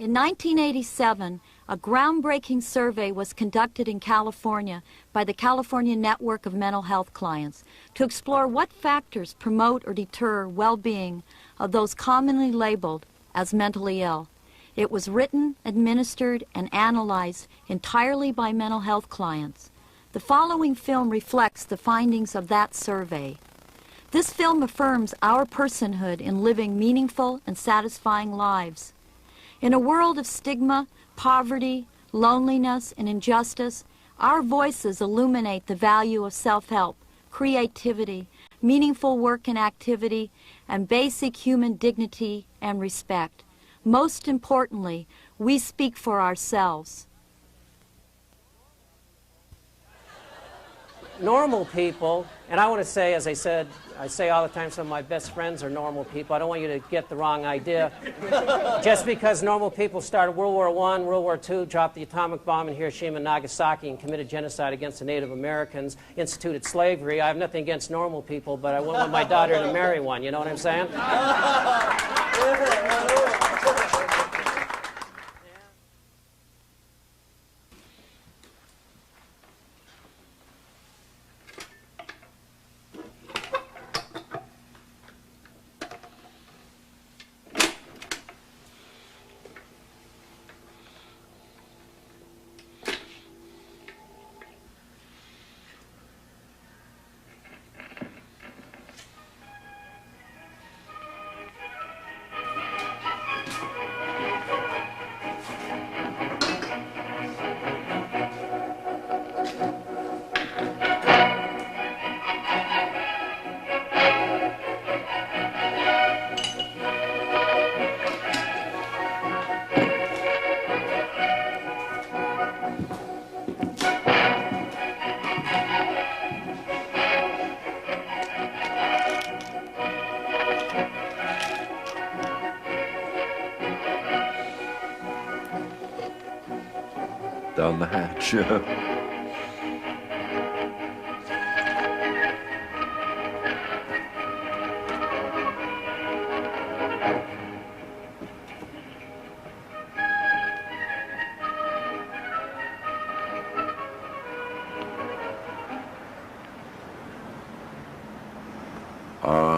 In 1987, a groundbreaking survey was conducted in California by the California Network of Mental Health Clients to explore what factors promote or deter well-being of those commonly labeled as mentally ill. It was written, administered, and analyzed entirely by mental health clients. The following film reflects the findings of that survey. This film affirms our personhood in living meaningful and satisfying lives. In a world of stigma, poverty, loneliness, and injustice, our voices illuminate the value of self-help, creativity, meaningful work and activity, and basic human dignity and respect. Most importantly, we speak for ourselves. Normal people, and I want to say, as I said, I say all the time, some of my best friends are normal people. I don't want you to get the wrong idea. Just because normal people started World War I, World War II, dropped the atomic bomb in Hiroshima and Nagasaki and committed genocide against the Native Americans, instituted slavery. I have nothing against normal people, but I wouldn't want my daughter to marry one, you know what I'm saying? Down the hatch.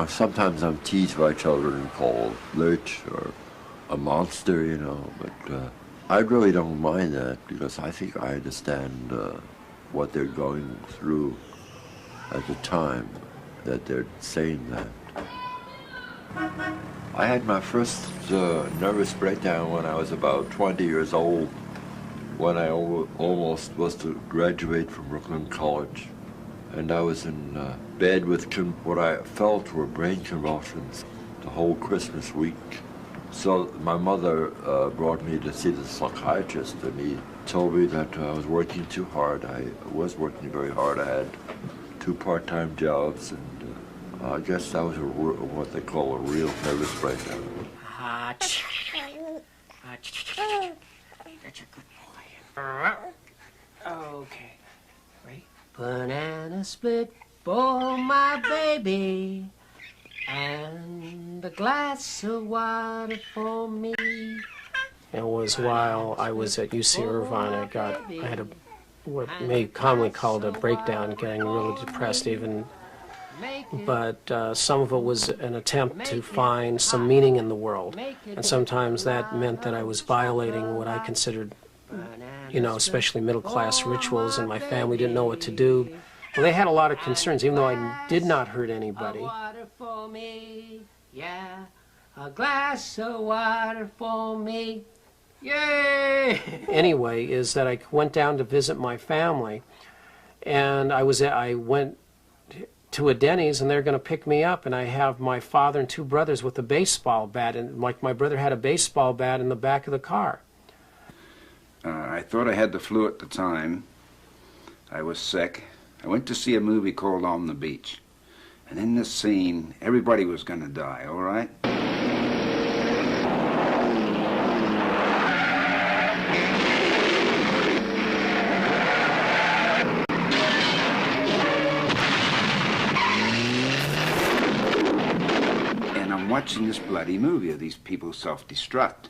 Sometimes I'm teased by children called Lurch or a monster, you know, but I really don't mind that because I think I understand what they're going through at the time that they're saying that. I had my first nervous breakdown when I was about 20 years old, when I almost was to graduate from Brooklyn College. And I was in bed with what I felt were brain convulsions the whole Christmas week. So my mother brought me to see the psychiatrist, and he told me that I was working too hard. I was working very hard. I had 2 part-time jobs, and I guess that was what they call a real nervous breakdown. That's a good boy. Okay. Ready? Banana split for my baby, and a glass of water for me. It was while I was at UC Irvine, I had what may commonly called a breakdown, getting really depressed even. But some of it was an attempt to find some meaning in the world. And sometimes that meant that I was violating what I considered, you know, especially middle-class rituals, and my family didn't know what to do. Well, they had a lot of concerns, even though I did not hurt anybody. Water for me, yeah. A glass of water for me, yay! Anyway, is that I went down to visit my family, and I went to a Denny's, and they're going to pick me up, and I have my father and 2 brothers with a baseball bat, and like my brother had a baseball bat in the back of the car. I thought I had the flu at the time. I was sick. I went to see a movie called On the Beach. And in this scene, everybody was going to die, all right? And I'm watching this bloody movie of these people self-destruct.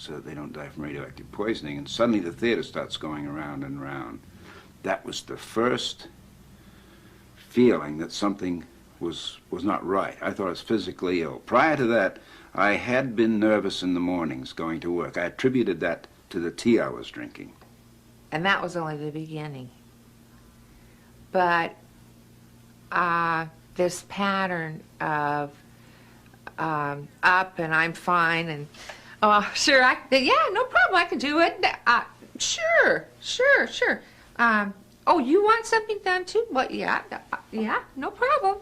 so that they don't die from radioactive poisoning. And suddenly the theater starts going around and around. That was the first feeling that something was not right. I thought I was physically ill. Prior to that, I had been nervous in the mornings going to work. I attributed that to the tea I was drinking. And that was only the beginning. But this pattern of up and I'm fine and, oh, sure, yeah, no problem, I can do it. Sure. Oh, you want something done too? Well, yeah, no problem.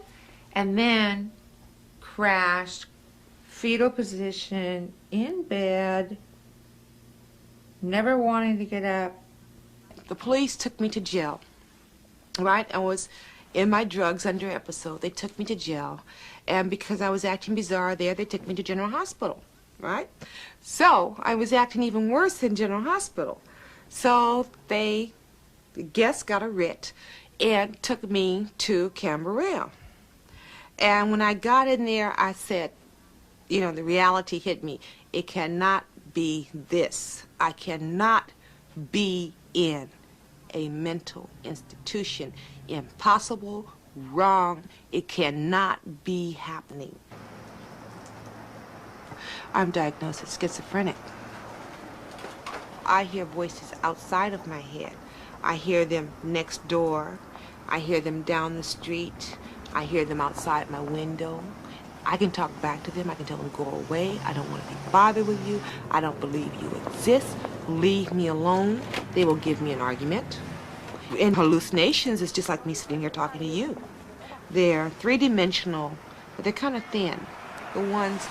And then crashed, fetal position, in bed, never wanting to get up. The police took me to jail, right? I was in my drugs under episode. They took me to jail. And because I was acting bizarre there, they took me to General Hospital, right? So I was acting even worse in General Hospital. So they, I guess, got a writ and took me to Camberwell. And when I got in there, I said, you know, the reality hit me. It cannot be this. I cannot be in a mental institution. Impossible, wrong. It cannot be happening. I'm diagnosed as schizophrenic. I hear voices outside of my head. I hear them next door. I hear them down the street. I hear them outside my window. I can talk back to them. I can tell them, go away. I don't want to be bothered with you. I don't believe you exist. Leave me alone. They will give me an argument. And hallucinations is just like me sitting here talking to you. They're three-dimensional, but they're kind of thin. The ones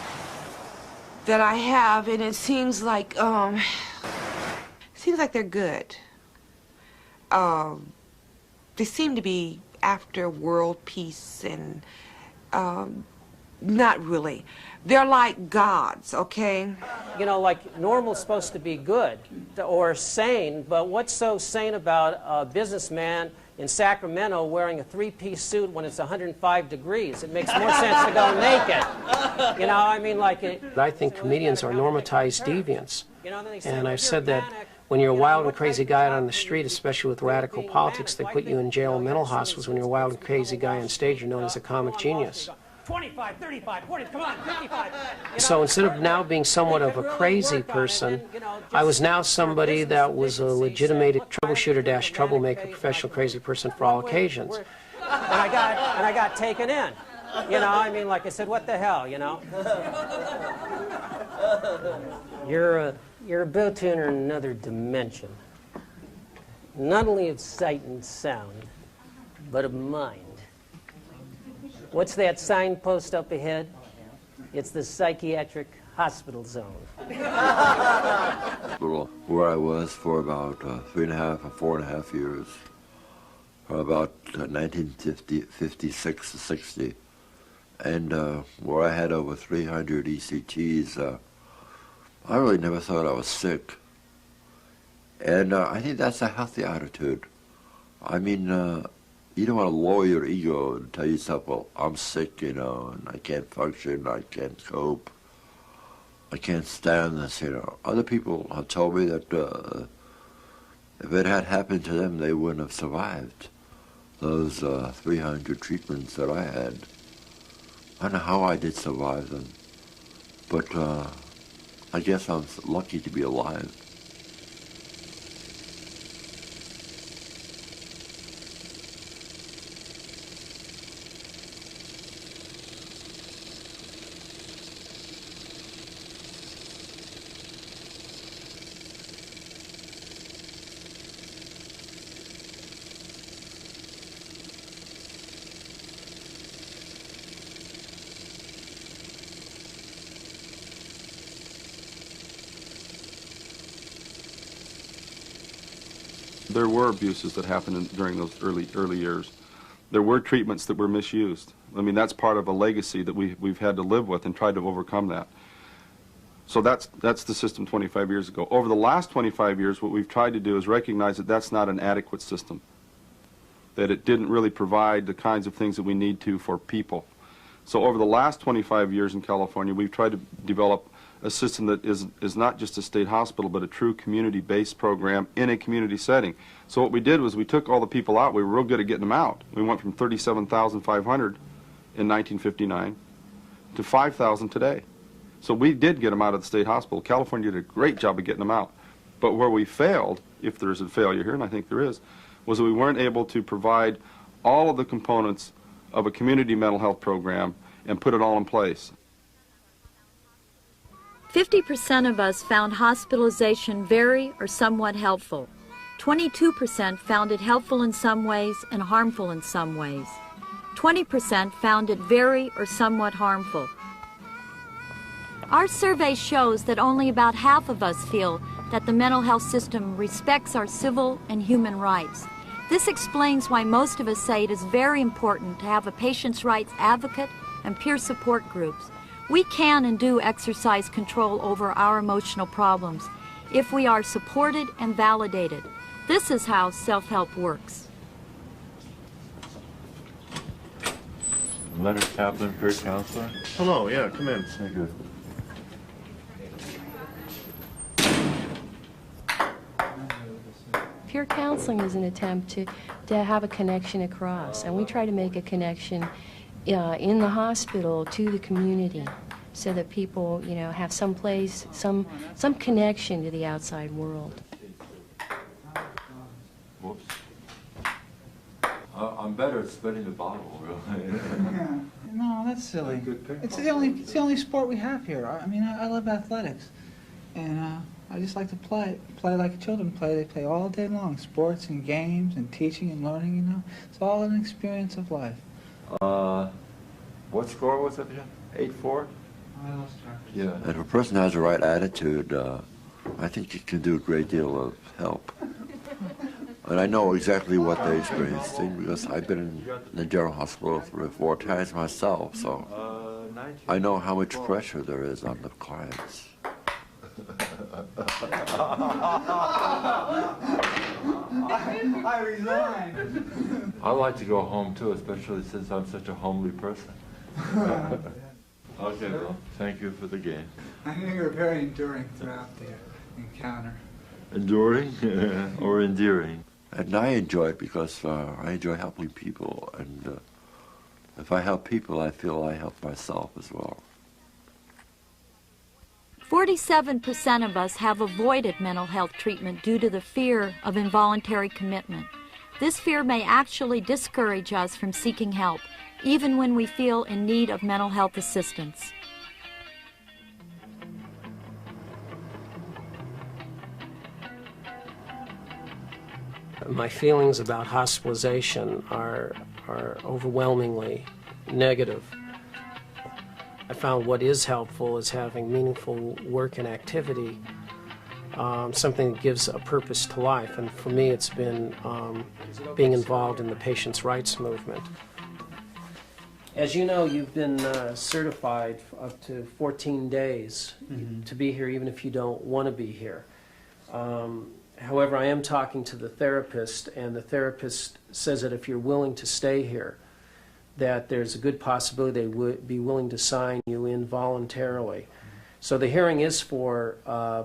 that I have, and it seems like they're good. They seem to be after world peace and not really. They're like gods, okay? You know, like normal's supposed to be good or sane, but what's so sane about a businessman in Sacramento wearing a three-piece suit when it's 105 degrees? It makes more sense to go naked. You know, I mean, like it. I think comedians are normatized deviants. You know, then they say, And "Well, I've you're said that panicked." when you're a You know, wild and what crazy type of guy out guy on the would street, you especially with be radical being politics, they panicked? put you in jail and mental hospitals. When you're a wild and crazy guy on stage, you're known as a comic genius. 25, 35, 40, come on, 55. You know, So instead of now being somewhat of a crazy person, I was now somebody that was a legitimated troubleshooter dash troublemaker, professional crazy person for all occasions. And I got taken in. You know, I mean, like I said, what the hell, you know? You're a bow tuner in another dimension. Not only of sight and sound, but of mind. What's that signpost up ahead? It's the psychiatric hospital zone. Where I was for about 3.5 or 4.5 years, from about 1956 to 60, and where I had over 300 ECTs. I really never thought I was sick, and I think that's a healthy attitude. I mean, you don't want to lower your ego and tell yourself, well, I'm sick, you know, and I can't function, I can't cope, I can't stand this, you know. Other people have told me that if it had happened to them, they wouldn't have survived those 300 treatments that I had. I don't know how I did survive them, but I guess I'm lucky to be alive. There were abuses that happened during those early years. There were treatments that were misused. I mean, that's part of a legacy that we've had to live with and tried to overcome that. So that's the system 25 years ago. Over the last 25 years, what we've tried to do is recognize that that's not an adequate system, that it didn't really provide the kinds of things that we need to for people. So over the last 25 years in California, we've tried to develop a system that is not just a state hospital, but a true community-based program in a community setting. So what we did was we took all the people out. We were real good at getting them out. We went from 37,500 in 1959 to 5,000 today. So we did get them out of the state hospital. California did a great job of getting them out. But where we failed, if there's a failure here, and I think there is, was that we weren't able to provide all of the components of a community mental health program and put it all in place. 50% of us found hospitalization very or somewhat helpful. 22% found it helpful in some ways and harmful in some ways. 20% found it very or somewhat harmful. Our survey shows that only about half of us feel that the mental health system respects our civil and human rights. This explains why most of us say it is very important to have a patient's rights advocate and peer support groups. We can and do exercise control over our emotional problems if we are supported and validated. This is how self-help works. Leonard Kaplan, peer counselor. Hello, yeah, come in. Thank you. Peer counseling is an attempt to have a connection across, and we try to make a connection in the hospital to the community so that people, you know, have some place, some connection to the outside world. Whoops. I'm better at spinning the bottle, really. Yeah. No, that's silly. It's the only sport we have here. I mean, I love athletics, and I just like to play like children play. They play all day long, sports and games and teaching and learning. You know, it's all an experience of life. What score was it again? 8-4? I lost track. Yeah. And if a person has the right attitude, I think it can do a great deal of help. And I know exactly what they're experiencing because I've been in the general hospital 3 or 4 times myself, so I know how much pressure there is on the clients. I resign. I like to go home too, especially since I'm such a homely person. Okay, well, thank you for the game. I think you're very enduring throughout the encounter. Enduring or endearing? And I enjoy it because I enjoy helping people, and if I help people, I feel I help myself as well. 47% of us have avoided mental health treatment due to the fear of involuntary commitment. This fear may actually discourage us from seeking help, even when we feel in need of mental health assistance. My feelings about hospitalization are overwhelmingly negative. I found what is helpful is having meaningful work and activity, something that gives a purpose to life. And for me, it's been being involved in the patients' rights movement. As you know, you've been certified for up to 14 days to be here, even if you don't want to be here. However, I am talking to the therapist, and the therapist says that if you're willing to stay here, that there's a good possibility they would be willing to sign you in voluntarily. So the hearing is for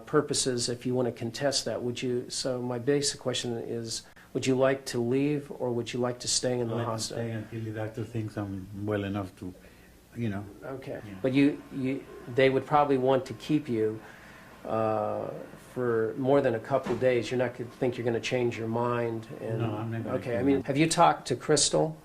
purposes if you want to contest that. So my basic question is, would you like to leave or would you like to stay in the hospital? Stay until the doctor thinks I'm well enough to, you know. Okay, yeah. But they would probably want to keep you for more than a couple of days. You're not going to think you're going to change your mind. And, No, I'm not gonna okay, change I mean, my- have you talked to Crystal?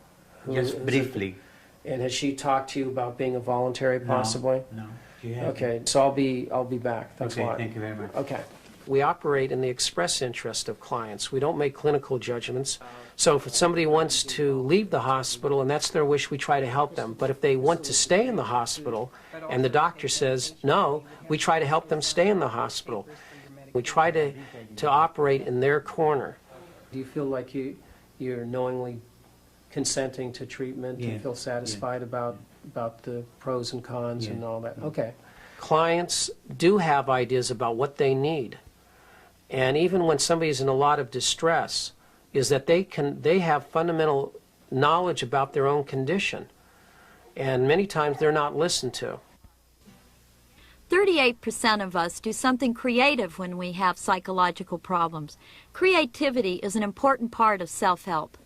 Yes, briefly. And has she talked to you about being a voluntary, possibly? No. She hasn't. Okay, so I'll be back. Thanks a Okay, lot. thank you very much. Okay. We operate in the express interest of clients. We don't make clinical judgments. So if somebody wants to leave the hospital and that's their wish, we try to help them. But if they want to stay in the hospital and the doctor says no, we try to help them stay in the hospital. We try to operate in their corner. Do you feel like you're knowingly consenting to treatment and feel satisfied about the pros and cons and all that? Okay. Clients do have ideas about what they need. And even when somebody's in a lot of distress, is that they have fundamental knowledge about their own condition. And many times they're not listened to. 38% of us do something creative when we have psychological problems. Creativity is an important part of self-help.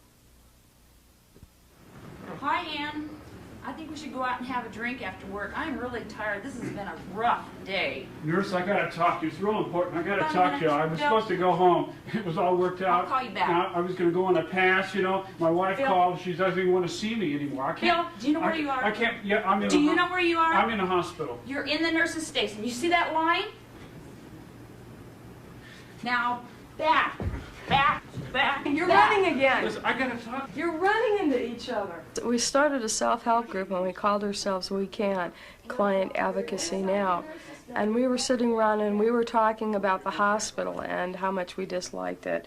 Hi, Ann. I think we should go out and have a drink after work. I'm really tired. This has been a rough day. Nurse, I gotta talk to you. It's real important. I gotta 5 talk to you. minutes? I was Bill? supposed to go home. It was all worked out. I'll call you back. Now, I was gonna go on a pass, you know. My wife Bill? called. She doesn't even want to see me anymore. I can't. Bill, do you know where you are? I can't. Yeah, I'm in. Do you know where you are? I'm in a hospital. You're in the nurse's station. You see that line? Now, back. You're running again. Listen, I gotta talk. You're running into each other. We started a self-help group and we called ourselves We Can, Client Advocacy Now. And we were sitting around and we were talking about the hospital and how much we disliked it.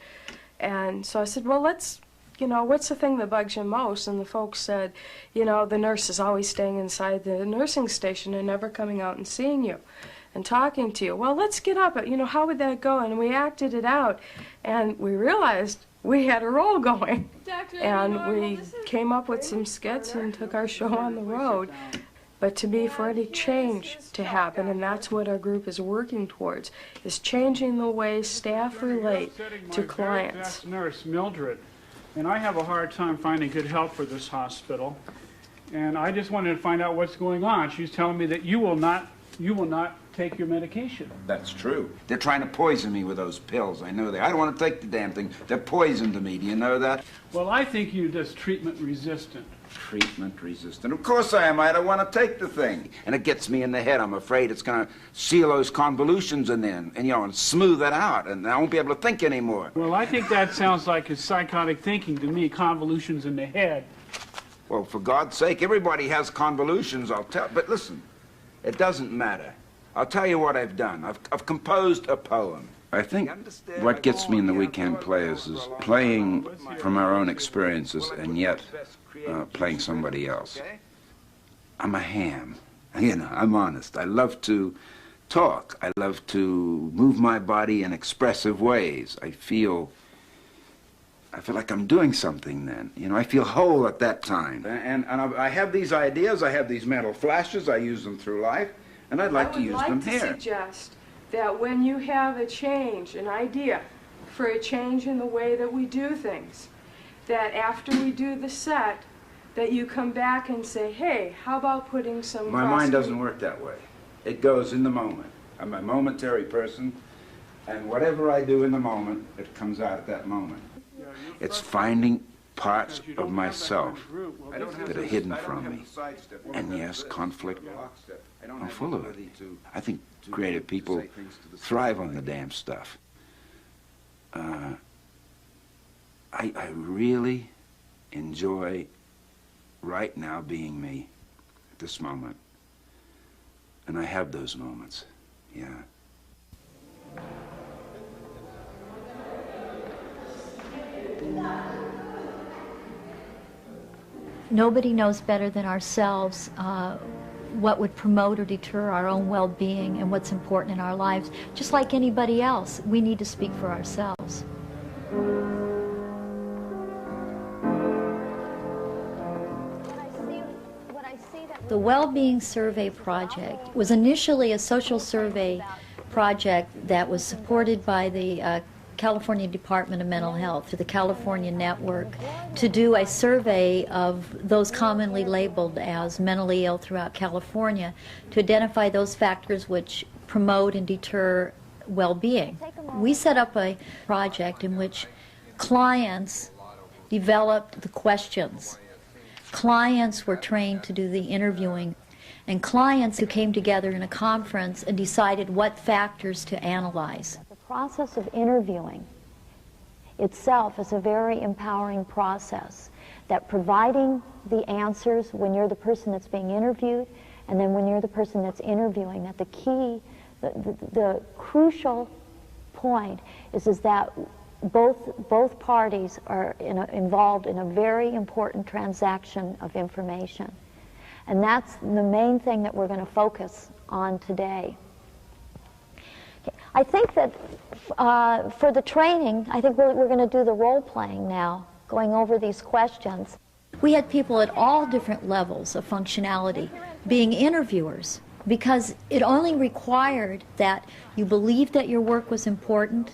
And so I said, well, let's, you know, what's the thing that bugs you most? And the folks said, you know, the nurse is always staying inside the nursing station and never coming out and seeing you and talking to you. Well, let's get up. You know, how would that go? And we acted it out. And we realized we had a role going. And we came up with some skits and took our show on the road. But to be for any change to happen, and that's what our group is working towards, is changing the way staff relate to clients. That's Nurse Mildred, and I have a hard time finding good help for this hospital. And I just wanted to find out what's going on. She's telling me that you will not take your medication. That's true. They're trying to poison me with those pills. I know that. I don't want to take the damn thing. They're poison to me. Do you know that? Well, I think you're just treatment resistant. Treatment resistant. Of course I am. I don't want to take the thing. And it gets me in the head. I'm afraid it's going to seal those convolutions in there and, you know, and smooth it out. And I won't be able to think anymore. Well, I think that sounds like a psychotic thinking to me, convolutions in the head. Well, for God's sake, everybody has convolutions, I'll tell. But listen, it doesn't matter. I'll tell you what I've done. I've composed a poem. I think what gets me in the Weekend Players is playing from our own experiences and yet playing somebody else. I'm a ham. You know, I'm honest. I love to talk. I love to move my body in expressive ways. I feel like I'm doing something then. You know, I feel whole at that time. And I have these ideas. I have these mental flashes. I use them through life. And I'd like to use them here. I would like to suggest that when you have a change, an idea for a change in the way that we do things, that after we do the set, that you come back and say, hey, how about putting some... My mind doesn't work that way. It goes in the moment. I'm a momentary person, and whatever I do in the moment, it comes out at that moment. It's finding parts of myself that are hidden from me. And yes, conflict, I'm full of it. I think creative people thrive on the damn stuff. I really enjoy right now being me at this moment. And I have those moments, yeah. Nobody knows better than ourselves what would promote or deter our own well-being and what's important in our lives. Just like anybody else, we need to speak for ourselves. The Well-Being Survey Project was initially a social survey project that was supported by the California Department of Mental Health through the California Network to do a survey of those commonly labeled as mentally ill throughout California to identify those factors which promote and deter well-being. We set up a project in which clients developed the questions. Clients were trained to do the interviewing, and clients who came together in a conference and decided what factors to analyze. The process of interviewing itself is a very empowering process, that providing the answers when you're the person that's being interviewed, and then when you're the person that's interviewing, that the key, the crucial point is that both parties are involved in a very important transaction of information. And that's the main thing that we're going to focus on today. I think that for the training, I think we're going to do the role-playing now, going over these questions. We had people at all different levels of functionality being interviewers. because it only required that you believed that your work was important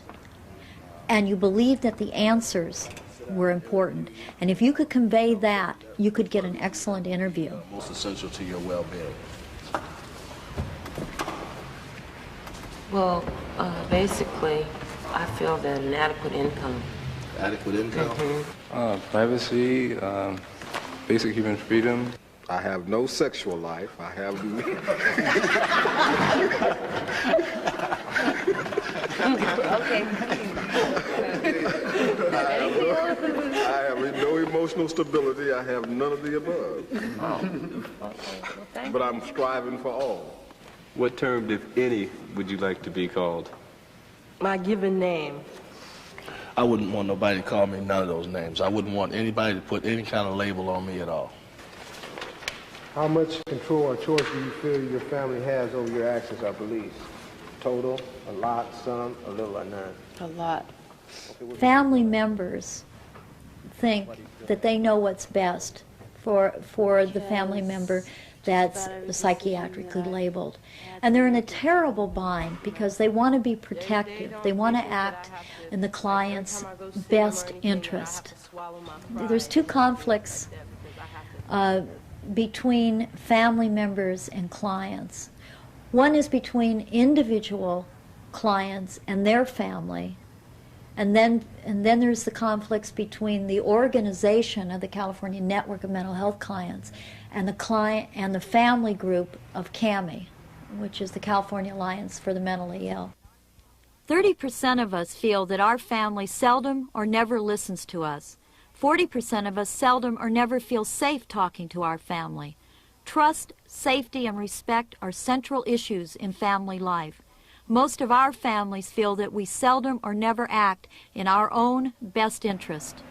and you believed that the answers were important. And if you could convey that, you could get an excellent interview. Most essential to your well-being? Well, basically, I feel that an adequate income. Adequate income? Mm-hmm. Privacy, basic human freedom. I have no sexual life. I have I have no emotional stability. I have none of the above. But I'm striving for all. What term, if any, would you like to be called? My given name. I wouldn't want nobody to call me none of those names. I wouldn't want anybody to put any kind of label on me at all. How much control or choice do you feel your family has over your actions or beliefs? Total, a lot, some, a little, or none? A lot. Family members think that they know what's best for the family member that's psychiatrically labeled. And they're in a terrible bind because they want to be protective. They want to act in the client's best interest. There's two conflicts between family members and clients. One is between individual clients and their family, and then there's the conflicts between the organization of the California Network of Mental Health Clients and the client and the family group of CAMI, which is the California Alliance for the Mentally Ill. 30% of us feel that our family seldom or never listens to us. 40% of us seldom or never feel safe talking to our family. Trust, safety, and respect are central issues in family life. Most of our families feel that we seldom or never act in our own best interest.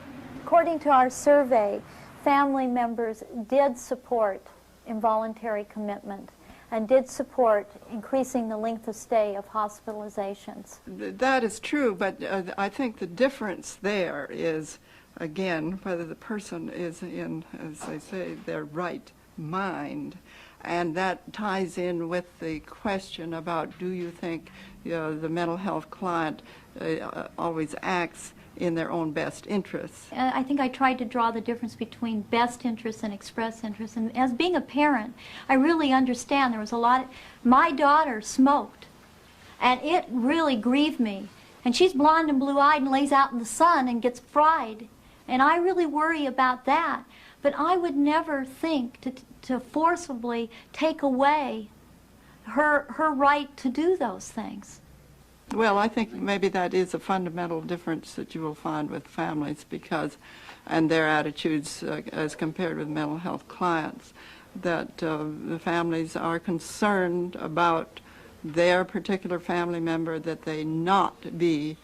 According to our survey, family members did support involuntary commitment and did support increasing the length of stay of hospitalizations. That is true, but I think the difference there is, again, whether the person is in, as they say, their right mind. And that ties in with the question about, do you think the mental health client always acts in their own best interests? I think I tried to draw the difference between best interests and express interests. And as being a parent, I really understand there was a lot. My daughter smoked, and it really grieved me. And she's blonde and blue-eyed and lays out in the sun and gets fried. And I really worry about that. But I would never think to forcibly take away her right to do those things. Well, I think maybe that is a fundamental difference that you will find with families because, and their attitudes as compared with mental health clients, that the families are concerned about their particular family member, that they not be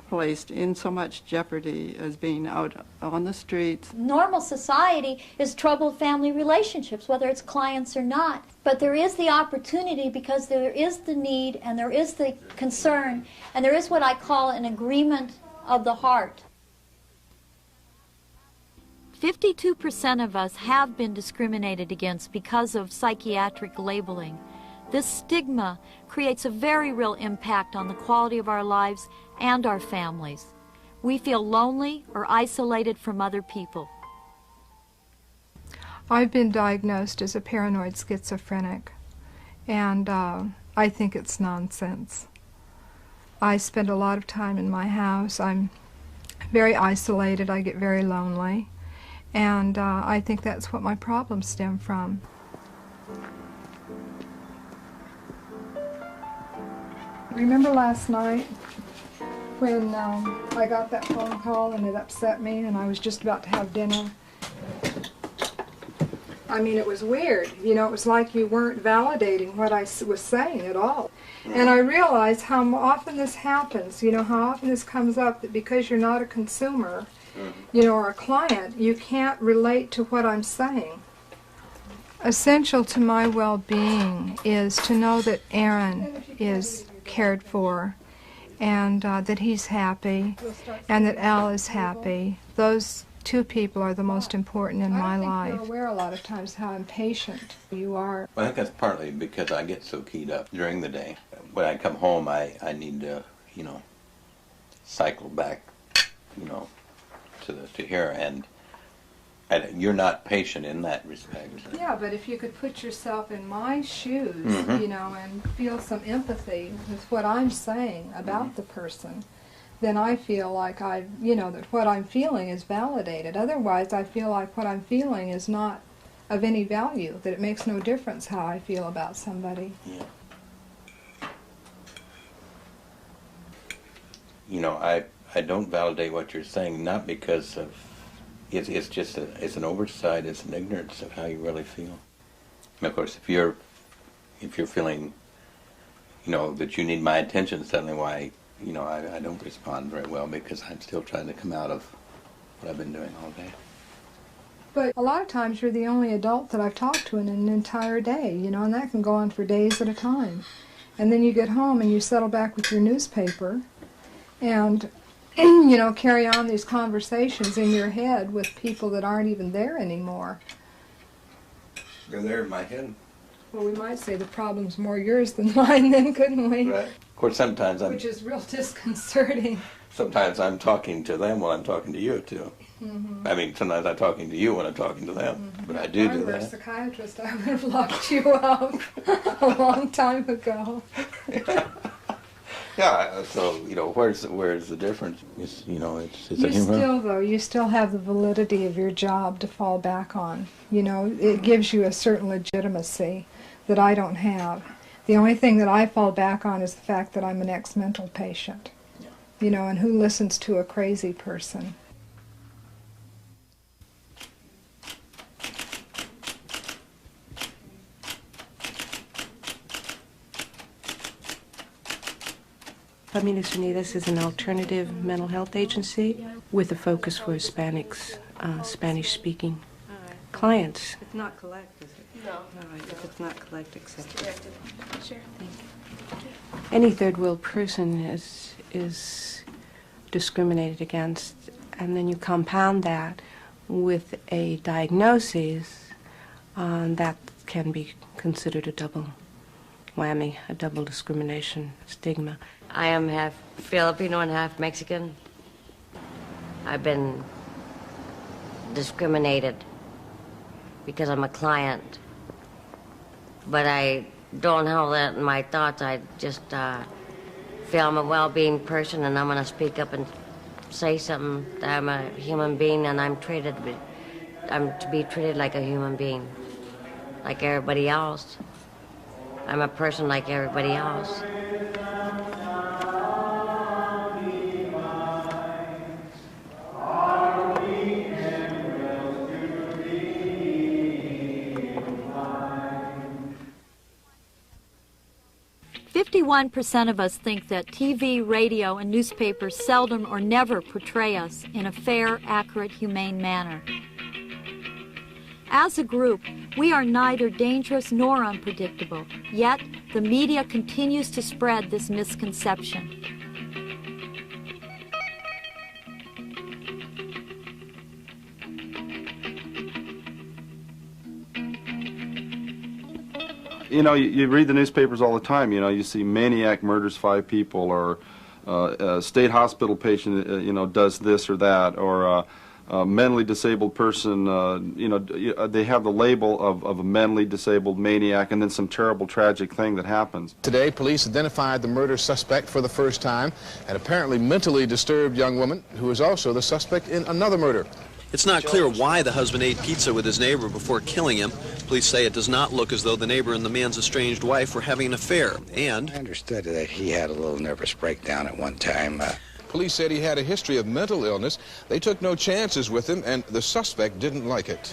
placed in so much jeopardy as being out on the streets. Normal society is troubled family relationships, whether it's clients or not. But there is the opportunity because there is the need and there is the concern and there is what I call an agreement of the heart. 52% of us have been discriminated against because of psychiatric labeling. This stigma creates a very real impact on the quality of our lives and our families. We feel lonely or isolated from other people. I've been diagnosed as a paranoid schizophrenic, and I think it's nonsense. I spend a lot of time in my house. I'm very isolated. I get very lonely, and I think that's what my problems stem from. Remember last night when I got that phone call and it upset me and I was just about to have dinner? I mean, it was weird. You know, it was like you weren't validating what I was saying at all. And I realized how often this happens, you know, how often this comes up, that because you're not a consumer, you know, or a client, you can't relate to what I'm saying. Essential to my well-being is to know that Aaron is cared for, and that he's happy, and that Al is happy. Those two people are the most important in my life. life. You're aware a lot of times how impatient you are. Well, I think that's partly because I get so keyed up during the day. When I come home, I need to, cycle back, to here, and you're not patient in that respect. Yeah, but if you could put yourself in my shoes, Mhm. And feel some empathy with what I'm saying about the person, then I feel like that what I'm feeling is validated. Otherwise, I feel like what I'm feeling is not of any value, that it makes no difference how I feel about somebody. Yeah. I don't validate what you're saying, not because of, it's just it's an oversight, it's an ignorance of how you really feel. And of course, if you're feeling, that you need my attention suddenly, why, I don't respond very well because I'm still trying to come out of what I've been doing all day. But a lot of times you're the only adult that I've talked to in an entire day, and that can go on for days at a time. And then you get home and you settle back with your newspaper and, carry on these conversations in your head with people that aren't even there anymore. They're there in my head. Well, we might say the problem's more yours than mine then, couldn't we? Right. Of course, sometimes Which is real disconcerting. Sometimes I'm talking to them while I'm talking to you, too. Mm-hmm. I mean, sometimes I'm talking to you when I'm talking to them. But I do If I were a that. psychiatrist, I would have locked you out a long time ago. Yeah, so, where's the difference? It's a human. You still have the validity of your job to fall back on. It gives you a certain legitimacy that I don't have. The only thing that I fall back on is the fact that I'm an ex-mental patient. And who listens to a crazy person? Familias Unidas is an alternative mental health agency with a focus for Hispanics, Spanish-speaking clients. It's not collect, is it? No. All right, if it's not collect, accept it. Sure. Any third world person is discriminated against, and then you compound that with a diagnosis that can be considered a double whammy, a double discrimination stigma. I am half Filipino and half Mexican. I've been discriminated because I'm a client, but I don't have that in my thoughts. I just feel I'm a well-being person, and I'm going to speak up and say something, that I'm a human being and I'm to be treated like a human being, like everybody else. I'm a person like everybody else. 51% of us think that TV, radio, and newspapers seldom or never portray us in a fair, accurate, humane manner. As a group, we are neither dangerous nor unpredictable, yet the media continues to spread this misconception. You read the newspapers all the time. You see maniac murders 5 people, or a state hospital patient, does this or that, or a mentally disabled person. They have the label of a mentally disabled maniac, and then some terrible, tragic thing that happens. Today, police identified the murder suspect for the first time, an apparently mentally disturbed young woman who is also the suspect in another murder. It's not clear why the husband ate pizza with his neighbor before killing him. Police say it does not look as though the neighbor and the man's estranged wife were having an affair, and I understood that he had a little nervous breakdown at one time. Police said he had a history of mental illness. They took no chances with him, and the suspect didn't like it.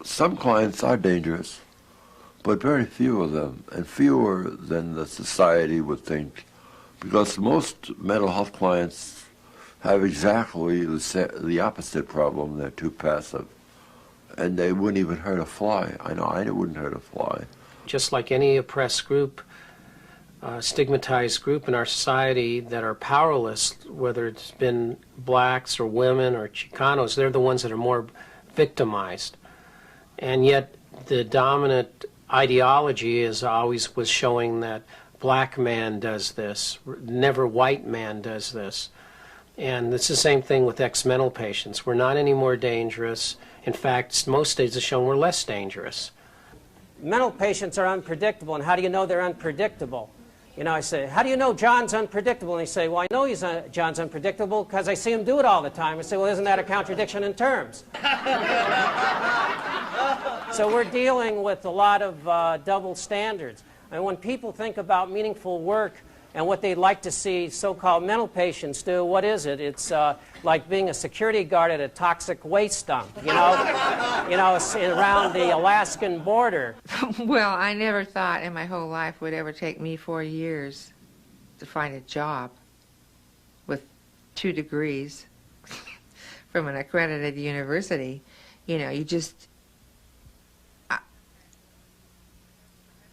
Some clients are dangerous, but very few of them, and fewer than the society would think, because most mental health clients have exactly the opposite problem. They're too passive, and they wouldn't even hurt a fly. I know I wouldn't hurt a fly. Just like any oppressed group, stigmatized group in our society that are powerless, whether it's been blacks or women or Chicanos. They're the ones that are more victimized. And yet the dominant ideology is always was showing that black man does this, never white man does this. And it's the same thing with ex-mental patients. We're not any more dangerous. In fact, most studies have shown we're less dangerous. Mental patients are unpredictable, and how do you know they're unpredictable? You know, I say, how do you know John's unpredictable? And they say, well, I know John's unpredictable because I see him do it all the time. I say, well, isn't that a contradiction in terms? So we're dealing with a lot of double standards. And when people think about meaningful work and what they'd like to see so-called mental patients do, what is it? It's like being a security guard at a toxic waste dump, you know, around the Alaskan border. Well, I never thought in my whole life would ever take me 4 years to find a job with 2 degrees from an accredited university. You know, you just...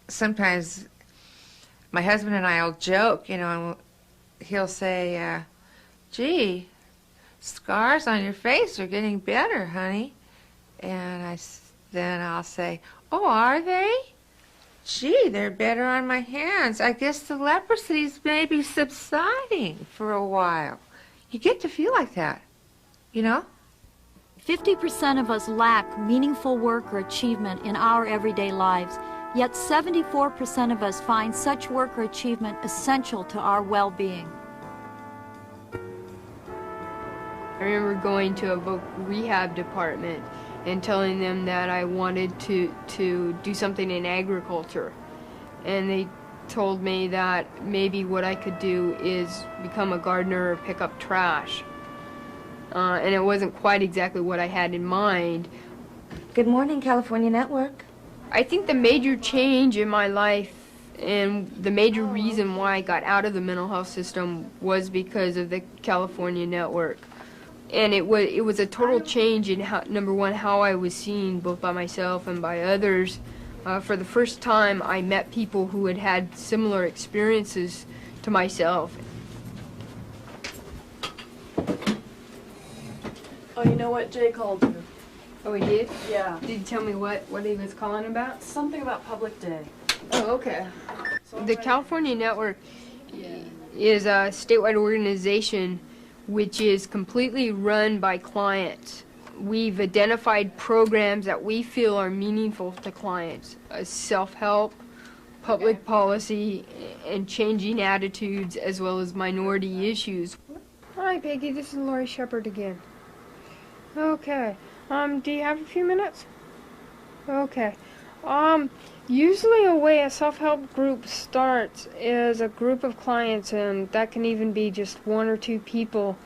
sometimes my husband and I will joke, you know, and he'll say, gee, scars on your face are getting better, honey. And then I'll say, oh, are they? Gee, they're better on my hands. I guess the leprosy's maybe subsiding for a while. You get to feel like that, you know? 50% of us lack meaningful work or achievement in our everyday lives, yet 74% of us find such work or achievement essential to our well-being. I remember going to a rehab department and telling them that I wanted to do something in agriculture. And they told me that maybe what I could do is become a gardener or pick up trash. And it wasn't quite exactly what I had in mind. Good morning, California Network. I think the major change in my life and the major reason why I got out of the mental health system was because of the California Network. And it was a total change in how, number one, how I was seen both by myself and by others. For the first time, I met people who had had similar experiences to myself. Oh, you know what? Jay called you. Oh, he did? Yeah. Did he tell me what he was calling about? Something about Public Day. Oh, okay. The California Network is a statewide organization which is completely run by clients. We've identified programs that we feel are meaningful to clients, self-help, public policy, and changing attitudes, as well as minority issues. Hi, Peggy. This is Lori Shepard again. Okay. Do you have a few minutes? Okay. Usually a way a self-help group starts is a group of clients, and that can even be just 1 or 2 people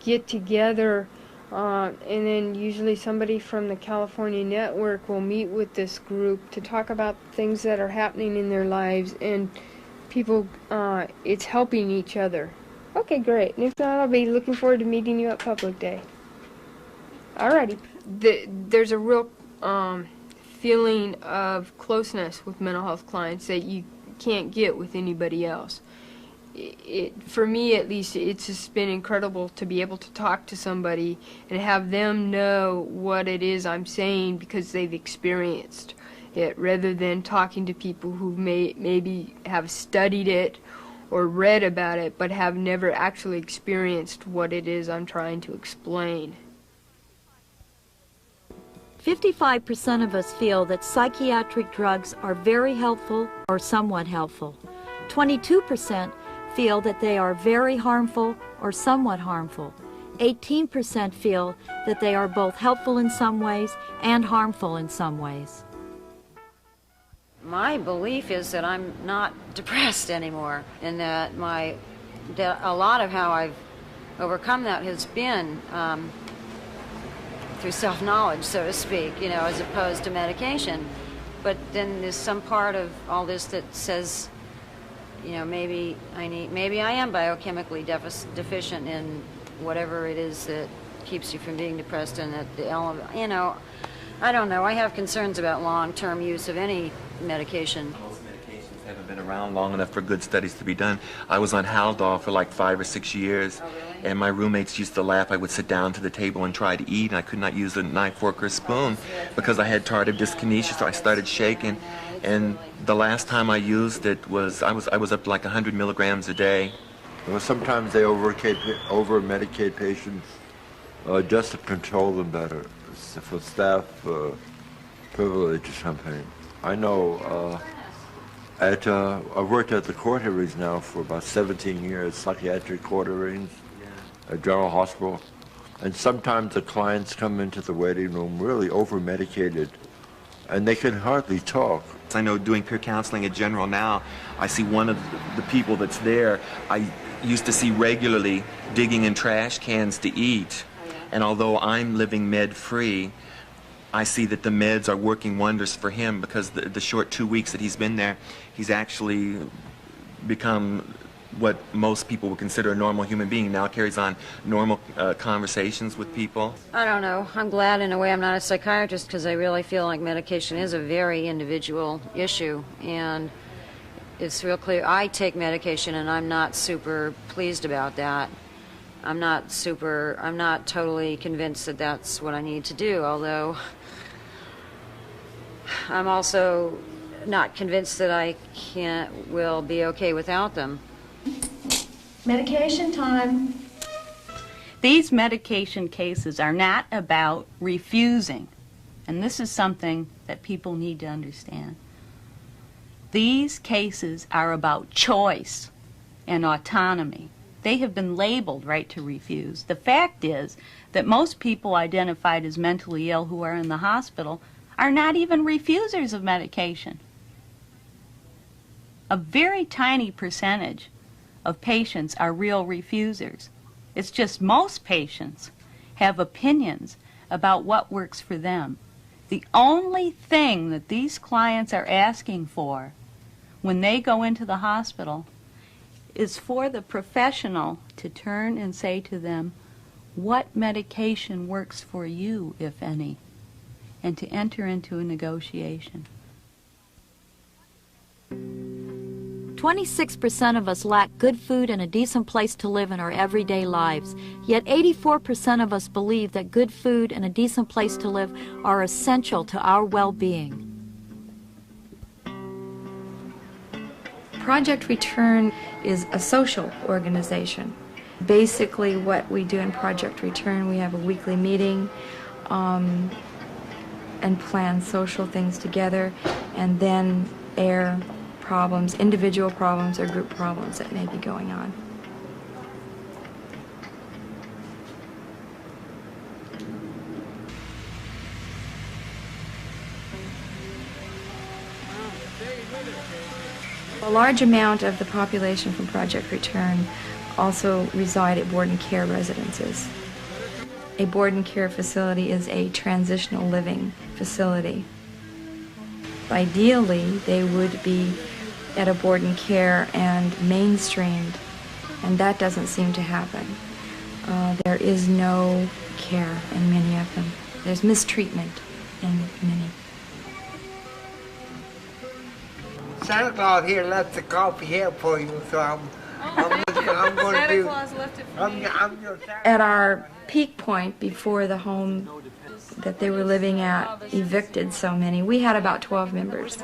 get together, and then usually somebody from the California Network will meet with this group to talk about things that are happening in their lives, and people, it's helping each other. Okay, great. And if not, I'll be looking forward to meeting you at Public Day. Alrighty. There's a real feeling of closeness with mental health clients that you can't get with anybody else. For me, at least, it's just been incredible to be able to talk to somebody and have them know what it is I'm saying because they've experienced it, rather than talking to people who maybe have studied it or read about it but have never actually experienced what it is I'm trying to explain. 55% of us feel that psychiatric drugs are very helpful or somewhat helpful. 22% feel that they are very harmful or somewhat harmful. 18% feel that they are both helpful in some ways and harmful in some ways. My belief is that I'm not depressed anymore, and that a lot of how I've overcome that has been through self-knowledge, so to speak, you know, as opposed to medication. But then there's some part of all this that says, you know, maybe I am biochemically deficient in whatever it is that keeps you from being depressed, and that you know, I don't know. I have concerns about long-term use of any medication. Most medications haven't been around long enough for good studies to be done. I was on Haldol for like 5 or 6 years, and my roommates used to laugh. I would sit down to the table and try to eat, and I could not use a knife, fork, or spoon because I had tardive dyskinesia, so I started shaking. And the last time I used it was, I was up to like 100 milligrams a day. Well, sometimes they over-medicate patients just to control them better, for staff privilege or something. I know I've worked at the court hearings now for about 17 years, psychiatric court hearings at General Hospital. And sometimes the clients come into the waiting room really over-medicated, and they can hardly talk. I know doing peer counseling at General now, I see one of the people that's there I used to see regularly digging in trash cans to eat. And although I'm living med-free, I see that the meds are working wonders for him because the short 2 weeks that he's been there, he's actually become what most people would consider a normal human being. Now carries on normal conversations with people. I don't know. I'm glad in a way I'm not a psychiatrist because I really feel like medication is a very individual issue, and it's real clear. I take medication and I'm not super pleased about that. I'm not totally convinced that that's what I need to do, although I'm also not convinced that I will be okay without them. Medication time. These medication cases are not about refusing, and this is something that people need to understand. These cases are about choice and autonomy. They have been labeled right to refuse. The fact is that most people identified as mentally ill who are in the hospital are not even refusers of medication. A very tiny percentage of patients are real refusers. It's just most patients have opinions about what works for them. The only thing that these clients are asking for when they go into the hospital is for the professional to turn and say to them, what medication works for you, if any, and to enter into a negotiation. 26% of us lack good food and a decent place to live in our everyday lives. Yet 84% of us believe that good food and a decent place to live are essential to our well-being. Project Return is a social organization. Basically what we do in Project Return, we have a weekly meeting and plan social things together, and then air problems, individual problems or group problems that may be going on. A large amount of the population from Project Return also reside at board and care residences. A board and care facility is a transitional living facility. Ideally, they would be at a board and care and mainstreamed, and that doesn't seem to happen. There is no care in many of them. There's mistreatment in many. Santa Claus here left the coffee here for you, so I'm going to do. At our peak point before the home that they were living at evicted so many, we had about 12 members.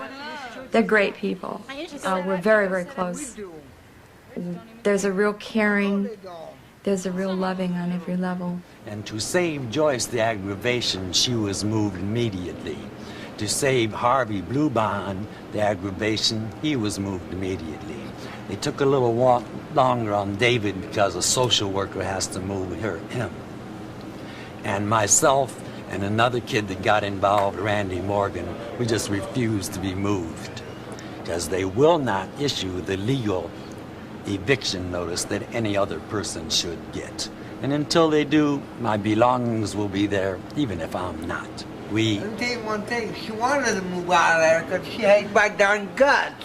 They're great people. We're very, very close. There's a real caring, there's a real loving on every level. And to save Joyce the aggravation, she was moved immediately. To save Harvey Bluebond the aggravation, he was moved immediately. They took a little walk longer on David because a social worker has to move him. And myself and another kid that got involved, Randy Morgan, we just refused to be moved because they will not issue the legal eviction notice that any other person should get. And until they do, my belongings will be there, even if I'm not. Let me tell you one thing, she wanted to move out of there because she hates my darn guts.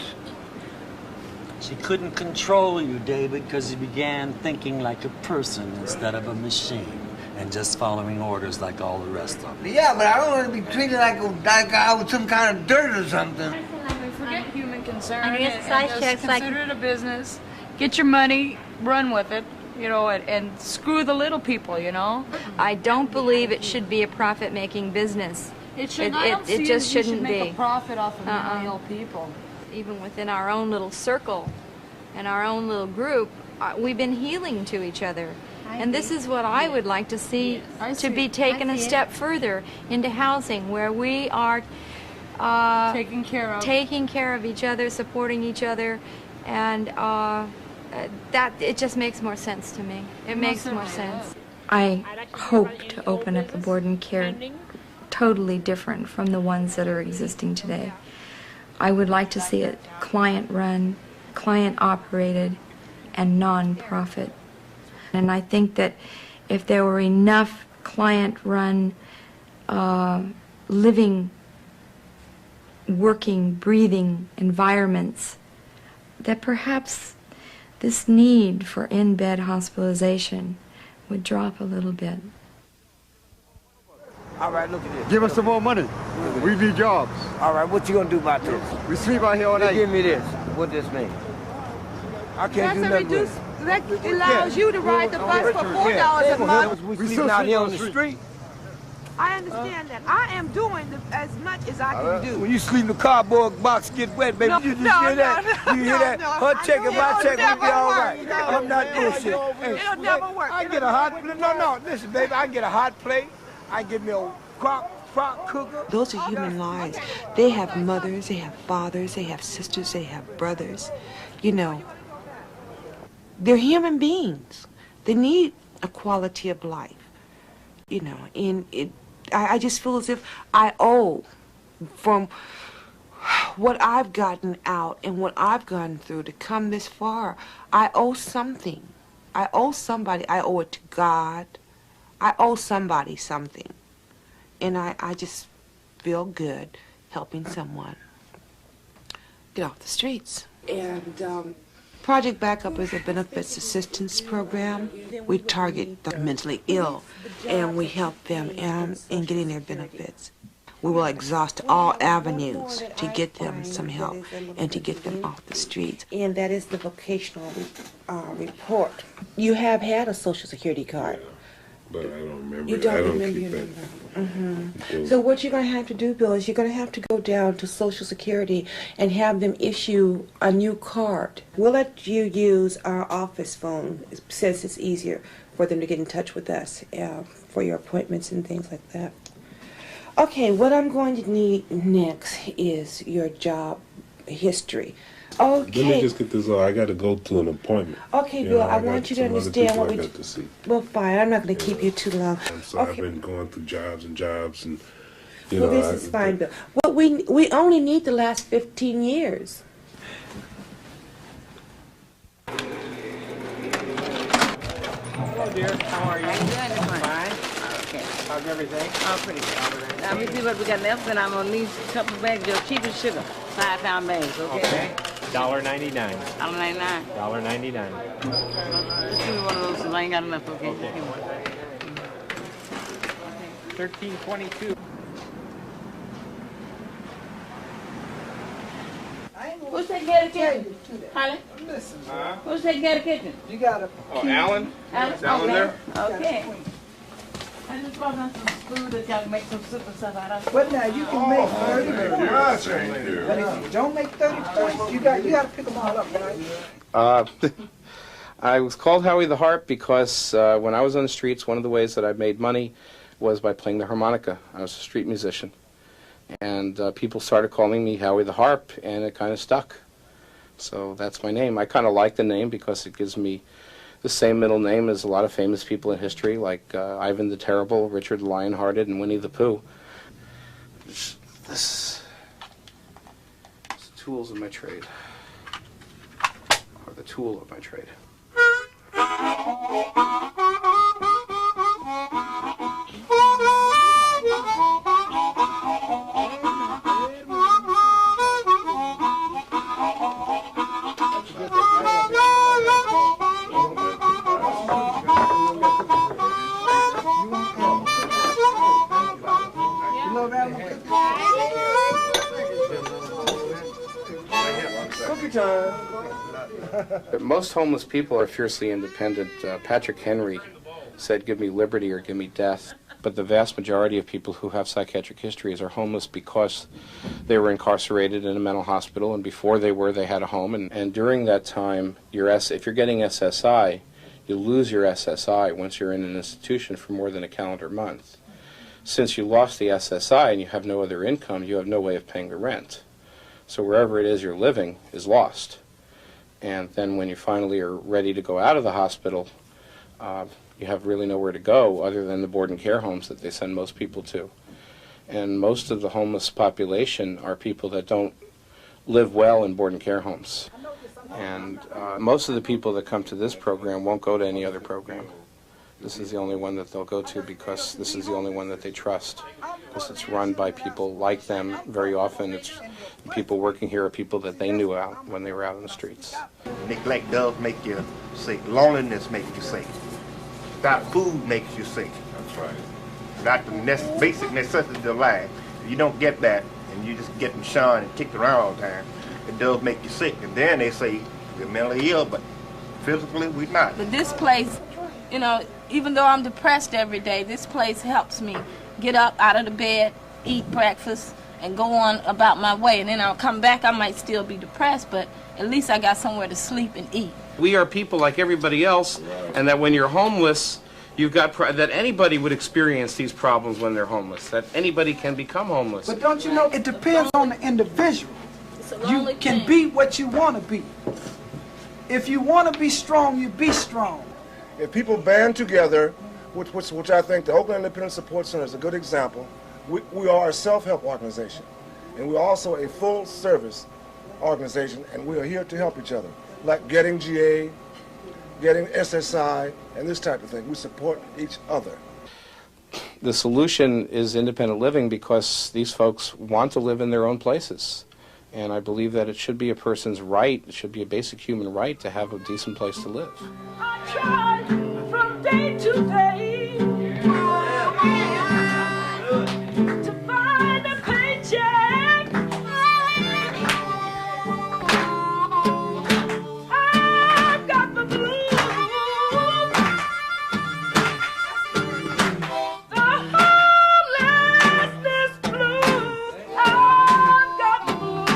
She couldn't control you, David, because you began thinking like a person instead of a machine and just following orders like all the rest of them. Yeah, but I don't want to be treated like I was some kind of dirt or something. Forget human control. concern. I guess size just checks like- consider it a business. Get your money, run with it, you know, and screw the little people, you know. I don't believe it should be a profit-making business. It should. I don't see just that you should shouldn't make be. a profit off of mentally ill people. Even within our own little circle and our own little group, we've been healing to each other. And this is what I would like to see to be taken a step further into housing, where we are taking care of each other, supporting each other, and that it just makes more sense to me. It makes more sense. I hope to open up a board and care totally different from the ones that are existing today. I would like to see it client-run, client-operated, and non-profit. And I think that if there were enough client-run, living, working, breathing environments, that perhaps this need for in-bed hospitalization would drop a little bit. All right, look at this. Give us some more money. We need jobs. All right, what you gonna do about this? We sleep out here all night. Give me this. What this mean? I can't do nothing with it. That allows you to ride the bus for $4 a month. We sleeping out here on the street. I understand that. I am doing as much as I can do. When you sleep in the cardboard box, get wet, baby. You just hear that? You hear that? Her check and my check, we be all right. I'm not doing shit. It'll never work. I get a hot plate. No, listen, baby. I get a hot plate. I get me a crock cooker. Those are human lives. They have mothers, they have fathers, they have sisters, they have brothers. You know, they're human beings. They need a quality of life. You know, and I just feel as if I owe, from what I've gotten out and what I've gone through to come this far, I owe something. I owe somebody. I owe it to God. I owe somebody something. And I just feel good helping someone get off the streets. And Project Backup is a benefits assistance program. We target the mentally ill, and we help them in getting their benefits. We will exhaust all avenues to get them some help and to get them off the streets. And that is the vocational report. You have had a Social Security card. But I don't remember. You don't remember your number. Mm-hmm. So what you're going to have to do, Bill, is you're going to have to go down to Social Security and have them issue a new card. We'll let you use our office phone since it's easier for them to get in touch with us for your appointments and things like that. Okay, what I'm going to need next is your job history. Okay. Let me just get this on. I got to go to an appointment. Okay, Bill, I want you to understand what we got to see. Well, fine. I'm not going to keep you too long. So I've been going through jobs and you well, know. This is fine, Bill. Well, we only need the last 15 years. Hello, dear. How are you? Fine. Okay. How's everything? Oh, pretty good. Now, let me see what we got left, and I'm gonna need a couple bags of cheapest sugar, 5-pound bags, okay? $1.99. $1.99. $1.99. Just give me one of those, 'cause I ain't got enough, okay? $13.22. Who's taking care of the kitchen? Holly? Who's taking care of the kitchen? You got a... Oh, Alan? Is Alan there? Okay. I just brought down some food that y'all can make some soup and stuff out of. But now you can make 30 Yes, thank you. But if you don't make 30 points, you got to pick them all up, right? I was called Howie the Harp because when I was on the streets, one of the ways that I made money was by playing the harmonica. I was a street musician. And people started calling me Howie the Harp, and it kind of stuck. So that's my name. I kind of like the name because it gives me the same middle name as a lot of famous people in history, like Ivan the Terrible, Richard the Lionhearted, and Winnie the Pooh. This is the tools of my trade, or the tool of my trade. tea time. Most homeless people are fiercely independent. Patrick Henry said, "Give me liberty or give me death." But the vast majority of people who have psychiatric histories are homeless because they were incarcerated in a mental hospital, and before they had a home. And during that time, if you're getting SSI, you lose your SSI once you're in an institution for more than a calendar month. Since you lost the SSI and you have no other income, you have no way of paying the rent. So wherever it is you're living is lost. And then when you finally are ready to go out of the hospital, you have really nowhere to go other than the board and care homes that they send most people to. And most of the homeless population are people that don't live well in board and care homes. And most of the people that come to this program won't go to any other program. This is the only one that they'll go to because this is the only one that they trust. Because it's run by people like them. Very often it's people working here are people that they knew out when they were out on the streets. Neglect does make you sick. Loneliness makes you sick. Without food makes you sick. That's right. Without the basic necessities of life. If you don't get that and you just get them shunned and kicked around all the time, it does make you sick. And then they say we're mentally ill, but physically we're not. But this place, you know, even though I'm depressed every day, this place helps me get up out of the bed, eat breakfast, and go on about my way. And then I'll come back, I might still be depressed, but at least I got somewhere to sleep and eat. We are people like everybody else, and that when you're homeless, you've got that anybody would experience these problems when they're homeless, that anybody can become homeless. But don't you know, it depends on the individual. You can be what you want to be. If you want to be strong, you be strong. If people band together, which I think the Oakland Independent Support Center is a good example, we are a self-help organization. And we're also a full-service organization, and we are here to help each other. Like getting GA, getting SSI, and this type of thing. We support each other. The solution is independent living because these folks want to live in their own places. And I believe that it should be a person's right, it should be a basic human right to have a decent place to live. I try from day to day to find a paycheck. I've got the blues, the homelessness blues. I've got the blues.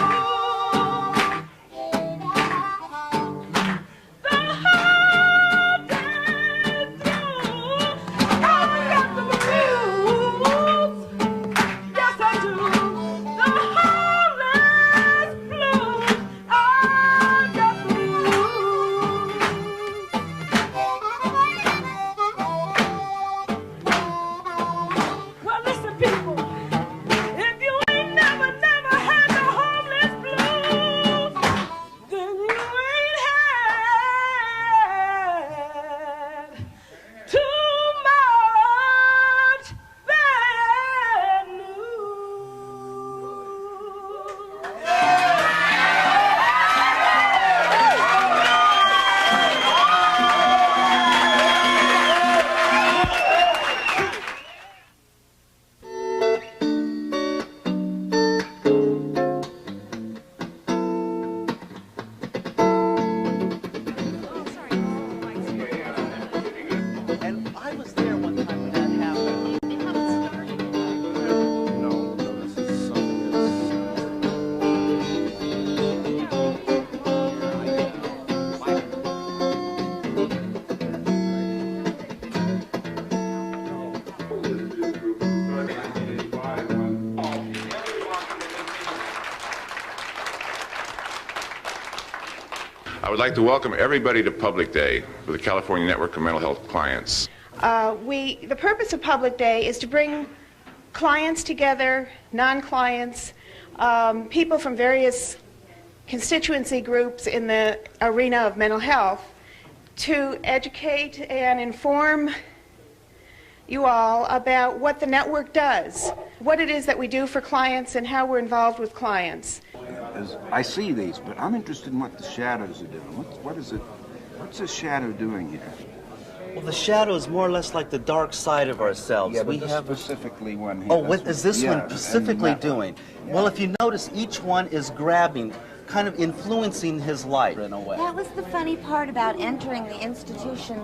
I would like to welcome everybody to Public Day with the California Network of Mental Health Clients. The purpose of Public Day is to bring clients together, non-clients, people from various constituency groups in the arena of mental health to educate and inform you all about what the network does, what it is that we do for clients and how we're involved with clients. I see these, but I'm interested in what the shadows are doing. What's the shadow doing here? Well, the shadow is more or less like the dark side of ourselves. Yeah, but specifically one here. Oh, what is this one specifically doing? Well, if you notice, each one is grabbing kind of influencing his life in a way. That was the funny part about entering the institution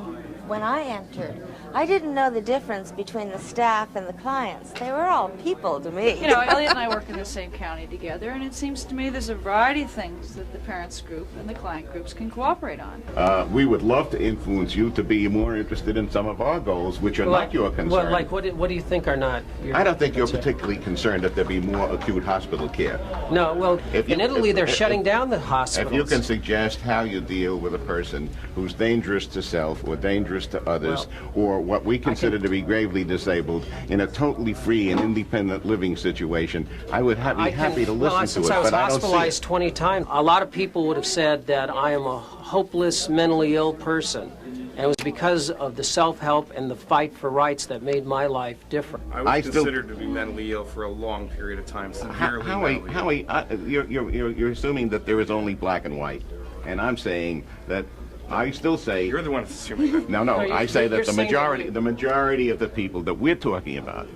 when I entered. I didn't know the difference between the staff and the clients. They were all people to me. You know, Elliot and I work in the same county together, and it seems to me there's a variety of things that the parents group and the client groups can cooperate on. We would love to influence you to be more interested in some of our goals, which are not your concern. Well, like what do you think are not your I don't think you're concern? particularly concerned that there be more acute hospital care. No, well, in Italy they're shutting down the hospitals. If you can suggest how you deal with a person who's dangerous to self or dangerous to others, or what we consider to be gravely disabled in a totally free and independent living situation, I would be happy to listen to since it, I was but I don't see it. hospitalized 20 times, a lot of people would have said that I am a hopeless, mentally ill person. And it was because of the self-help and the fight for rights that made my life different. I was considered to be mentally ill for a long period of time, severely mentally ill. You're assuming that there is only black and white, and I'm saying that I still say you're the one that's assuming that. No, I say that the majority of the people that we're talking about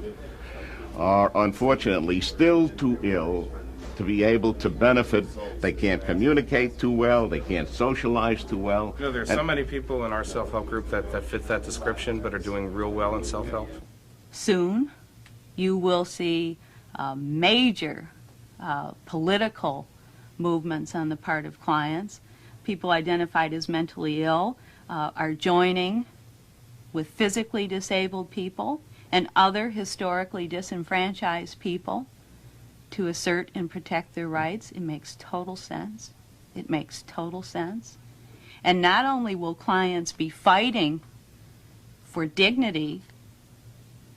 are unfortunately still too ill to be able to benefit. They can't communicate too well. They can't socialize too well. You know, there's so many people in our self-help group that fit that description, but are doing real well in self-help. Soon, you will see major political movements on the part of clients. People identified as mentally ill are joining with physically disabled people and other historically disenfranchised people to assert and protect their rights. It makes total sense. It makes total sense. And not only will clients be fighting for dignity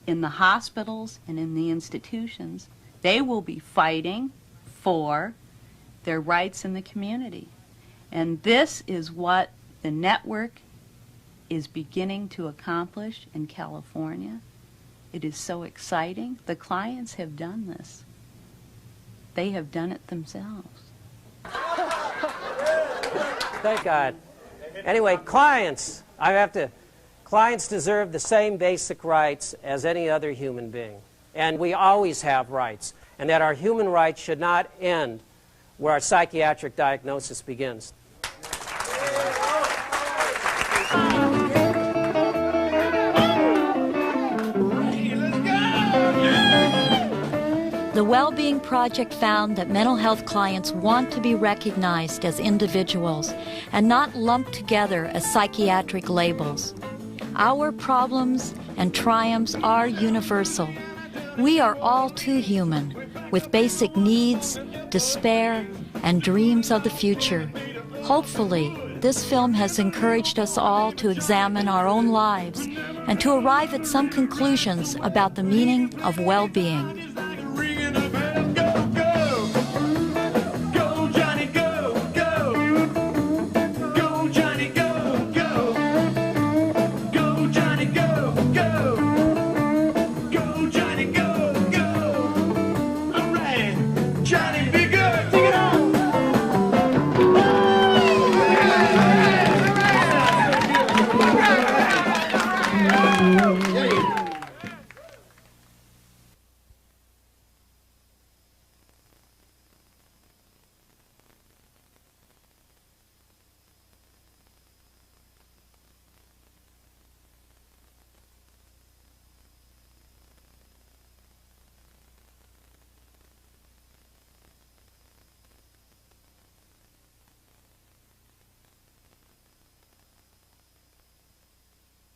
in the hospitals and in the institutions, they will be fighting for their rights in the community. And this is what the network is beginning to accomplish in California. It is so exciting. The clients have done this. They have done it themselves. Thank God. Anyway, clients deserve the same basic rights as any other human being. And we always have rights. And that our human rights should not end where our psychiatric diagnosis begins. The Wellbeing Project found that mental health clients want to be recognized as individuals and not lumped together as psychiatric labels. Our problems and triumphs are universal. We are all too human, with basic needs, despair, and dreams of the future. Hopefully, this film has encouraged us all to examine our own lives and to arrive at some conclusions about the meaning of well-being.